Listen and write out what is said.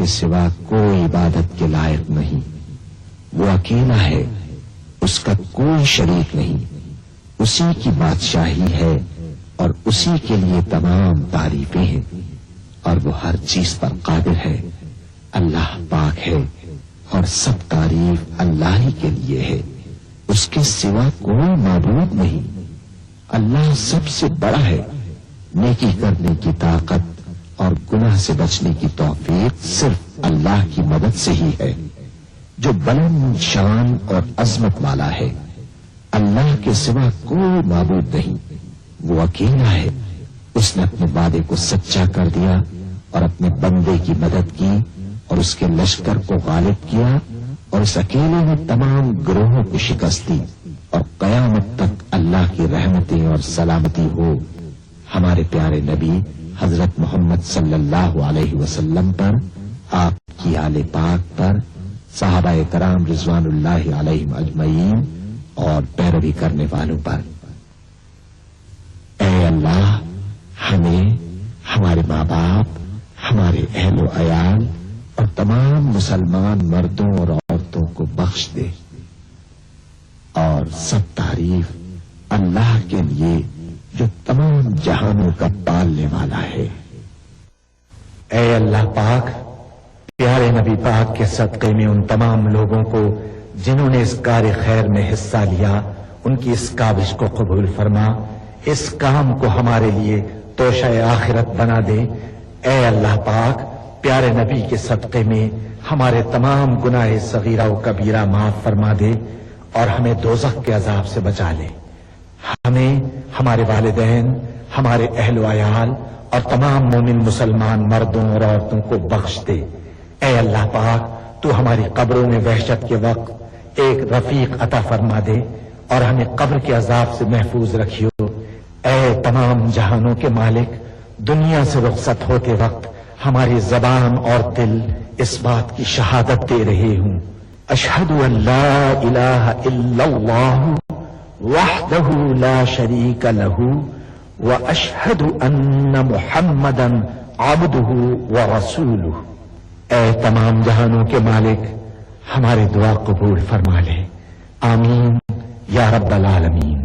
کے سوا کوئی عبادت کے لائق نہیں، وہ اکیلا ہے، اس کا کوئی شریک نہیں، اسی کی بادشاہی ہے اور اسی کے لیے تمام تعریفیں ہیں، اور وہ ہر چیز پر قادر ہے۔ اللہ پاک ہے اور سب تعریف اللہ ہی کے لیے ہے، اس کے سوا کوئی معبود نہیں۔ اللہ سب سے بڑا ہے، نیکی کرنے کی طاقت اور گناہ سے بچنے کی توفیق صرف اللہ کی مدد سے ہی ہے، جو بلند شان اور عظمت والا ہے۔ اللہ کے سوا کوئی معبود نہیں، وہ اکیلا ہے، اس نے اپنے وعدے کو سچا کر دیا اور اپنے بندے کی مدد کی اور اس کے لشکر کو غالب کیا، اور اس اکیلے نے تمام گروہوں کو شکست دی، اور قیامت تک اللہ کی رحمتیں اور سلامتی ہو ہمارے پیارے نبی حضرت محمد صلی اللہ علیہ وسلم پر، آپ کی آل پاک پر، صحابہ کرام رضوان اللہ علیہم اجمعین اور پیروی کرنے والوں پر۔ اے اللہ، ہمیں، ہمارے ماں باپ، ہمارے اہل و عیال اور تمام مسلمان مردوں اور عورتوں کو بخش دے، اور سب تعریف اللہ کے لیے جو تمام جہانوں کا پالنے والا ہے۔ اے اللہ پاک، پیارے نبی پاک کے صدقے میں ان تمام لوگوں کو جنہوں نے اس کار خیر میں حصہ لیا، ان کی اس کاوش کو قبول فرما، اس کام کو ہمارے لیے توشہ آخرت بنا دے۔ اے اللہ پاک، پیارے نبی کے صدقے میں ہمارے تمام گناہ صغیرہ و کبیرہ معاف فرما دے اور ہمیں دوزخ کے عذاب سے بچا لے۔ ہمیں، ہمارے والدین، ہمارے اہل و عیال اور تمام مومن مسلمان مردوں اور عورتوں کو بخش دے۔ اے اللہ پاک، تو ہماری قبروں میں وحشت کے وقت ایک رفیق عطا فرما دے اور ہمیں قبر کے عذاب سے محفوظ رکھیو۔ اے تمام جہانوں کے مالک، دنیا سے رخصت ہوتے وقت ہماری زبان اور دل اس بات کی شہادت دے رہے ہوں، اشہد ان لا الہ الا اللہ وحدہ لا شریک لہ واشہد ان محمدا عبدہ ورسولہ۔ اے تمام جہانوں کے مالک، ہماری دعا قبول فرما لے، آمین یا رب العالمین۔